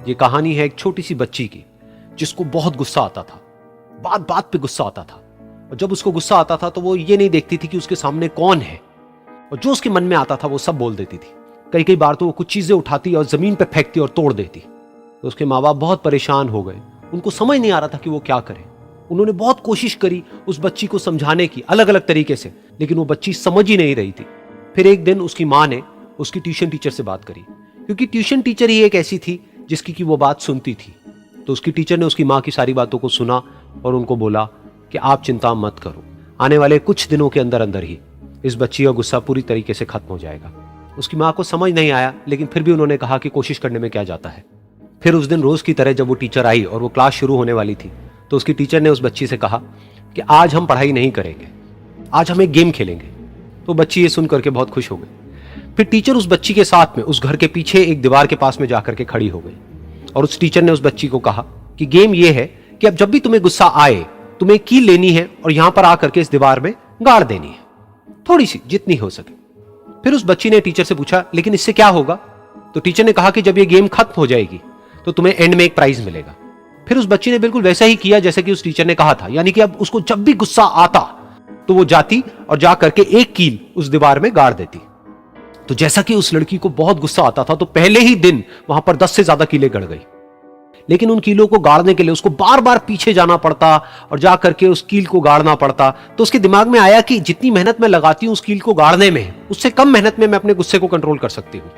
ये कहानी है एक छोटी सी बच्ची की जिसको बहुत गुस्सा आता था, बात बात पे गुस्सा आता था। और जब उसको गुस्सा आता था तो वो ये नहीं देखती थी कि उसके सामने कौन है, और जो उसके मन में आता था वो सब बोल देती थी। कई कई बार तो वो कुछ चीजें उठाती और जमीन पे फेंकती और तोड़ देती। तो उसके माँ बाप बहुत परेशान हो गए, उनको समझ नहीं आ रहा था कि वो क्या करें। उन्होंने बहुत कोशिश करी उस बच्ची को समझाने की अलग अलग तरीके से, लेकिन वो बच्ची समझ ही नहीं रही थी। फिर एक दिन उसकी माँ ने उसकी ट्यूशन टीचर से बात करी, क्योंकि ट्यूशन टीचर ही एक ऐसी थी जिसकी की वो बात सुनती थी। तो उसकी टीचर ने उसकी माँ की सारी बातों को सुना और उनको बोला कि आप चिंता मत करो, आने वाले कुछ दिनों के अंदर अंदर ही इस बच्ची का गुस्सा पूरी तरीके से खत्म हो जाएगा। उसकी माँ को समझ नहीं आया, लेकिन फिर भी उन्होंने कहा कि कोशिश करने में क्या जाता है। फिर उस दिन रोज की तरह जब वो टीचर आई और वो क्लास शुरू होने वाली थी, तो उसकी टीचर ने उस बच्ची से कहा कि आज हम पढ़ाई नहीं करेंगे, आज हम एक गेम खेलेंगे। तो बच्ची ये सुन करके बहुत खुश हो गई। फिर टीचर उस बच्ची के साथ में उस घर के पीछे एक दीवार के पास में जाकर के खड़ी हो गई, और उस टीचर ने उस बच्ची को कहा कि गेम ये है कि अब जब भी तुम्हें गुस्सा आए, तुम्हें कील लेनी है और यहां पर आकर के इस दीवार में गाड़ देनी है, थोड़ी सी, जितनी हो सके। फिर उस बच्ची ने टीचर से पूछा, लेकिन इससे क्या होगा? तो टीचर ने कहा कि जब ये गेम खत्म हो जाएगी तो तुम्हें एंड में एक प्राइज मिलेगा। फिर उस बच्ची ने बिल्कुल वैसा ही किया जैसे कि उस टीचर ने कहा था, यानी कि अब उसको जब भी गुस्सा आता तो वो जाती और जा करके एक कील उस दीवार में गाड़ देती। तो जैसा कि उस लड़की को बहुत गुस्सा आता था, तो पहले ही दिन वहां पर 10 से ज्यादा कीलें गड़ गई। लेकिन उन कीलों को गाड़ने के लिए उसको बार बार पीछे जाना पड़ता और जा करके उस कील को गाड़ना पड़ता। तो उसके दिमाग में आया कि जितनी मेहनत मैं लगाती हूं उस कील को गाड़ने में, उससे कम मेहनत में मैं अपने गुस्से को कंट्रोल कर सकती हूं।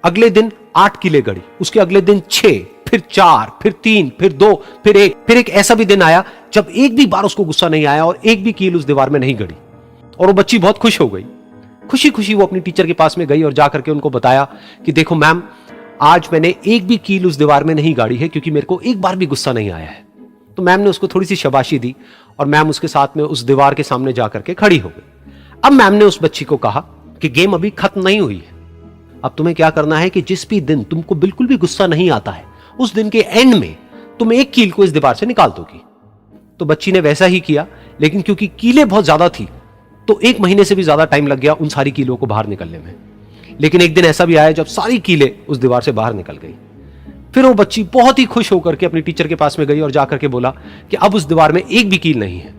अगले दिन 8 कीलें गड़ी, उसके अगले दिन 6, फिर 4, फिर 3, फिर 2, फिर 1। फिर एक ऐसा भी दिन आया जब एक भी बार उसको गुस्सा नहीं आया और एक भी कील उस दीवार में नहीं गड़ी, और वो बच्ची बहुत खुश हो गई। खुशी खुशी वो अपनी टीचर के पास में गई और जाकर के उनको बताया कि देखो मैम, आज मैंने एक भी कील उस दीवार में नहीं गाड़ी है, क्योंकि मेरे को एक बार भी गुस्सा नहीं आया है। तो मैम ने उसको थोड़ी सी शाबाशी दी और मैम उसके साथ में उस दीवार के सामने जाकर के खड़ी हो गई। अब मैम ने उस बच्ची को कहा कि गेम अभी खत्म नहीं हुई है, अब तुम्हें क्या करना है कि जिस भी दिन तुमको बिल्कुल भी गुस्सा नहीं आता है, उस दिन के एंड में तुम एक कील को इस दीवार से निकाल दोगी। तो बच्ची ने वैसा ही किया, लेकिन क्योंकि कीलें बहुत ज्यादा थी तो 1 महीने से भी ज्यादा टाइम लग गया उन सारी कीलों को बाहर निकलने में। लेकिन एक दिन ऐसा भी आया जब सारी कीलें उस दीवार से बाहर निकल गई। फिर वो बच्ची बहुत ही खुश होकर के अपनी टीचर के पास में गई और जाकर के बोला कि अब उस दीवार में एक भी कील नहीं है।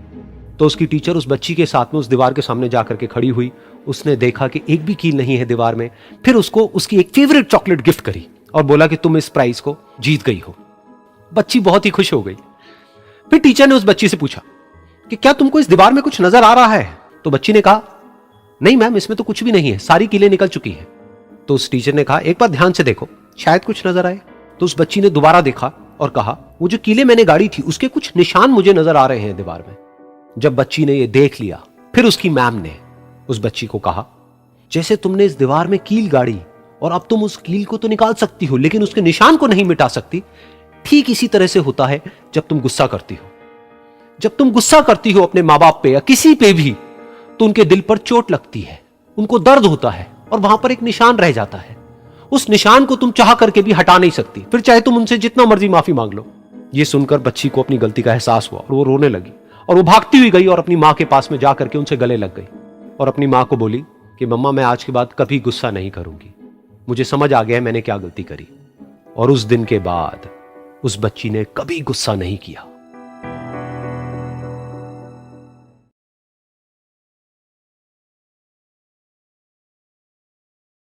तो उसकी टीचर उस बच्ची के साथ में उस दीवार के सामने जाकर के खड़ी हुई। उसने देखा कि एक भी कील नहीं है दीवार में। फिर उसको उसकी एक फेवरेट चॉकलेट गिफ्ट करी और बोला कि तुम इस प्राइज को जीत गई हो। बच्ची बहुत ही खुश हो गई। फिर टीचर ने उस बच्ची से पूछा कि क्या तुमको इस दीवार में कुछ नजर आ रहा है? तो बच्ची ने कहा, नहीं मैम, इसमें तो कुछ भी नहीं है, सारी कीलें निकल चुकी हैं। तो उस टीचर ने कहा, एक बार ध्यान से देखो, शायद कुछ नजर आए। तो उस बच्ची ने दोबारा देखा और कहा, वो जो कीलें मैंने गाड़ी थी उसके कुछ निशान मुझे नजर आ रहे हैं दीवार में। जब बच्ची ने ये देख लिया, फिर उसकी मैम ने उस बच्ची को कहा, जैसे तुमने इस दीवार में कील गाड़ी और अब तुम उस कील को तो निकाल सकती हो लेकिन उसके निशान को नहीं मिटा सकती, ठीक इसी तरह से होता है जब तुम गुस्सा करती हो। जब तुम गुस्सा करती हो अपने माँ बाप पे या किसी पे भी, तो उनके दिल पर चोट लगती है, उनको दर्द होता है और वहां पर एक निशान रह जाता है। उस निशान को तुम चाह करके भी हटा नहीं सकती, फिर चाहे तुम उनसे जितना मर्जी माफी मांग लो। ये सुनकर बच्ची को अपनी गलती का एहसास हुआ और वो रोने लगी और वो भागती हुई गई और अपनी माँ के पास में जाकर के उनसे गले लग गई और अपनी माँ को बोली कि मम्मा, मैं आज के बाद कभी गुस्सा नहीं करूंगी, मुझे समझ आ गया है मैंने क्या गलती करी। और उस दिन के बाद उस बच्ची ने कभी गुस्सा नहीं किया।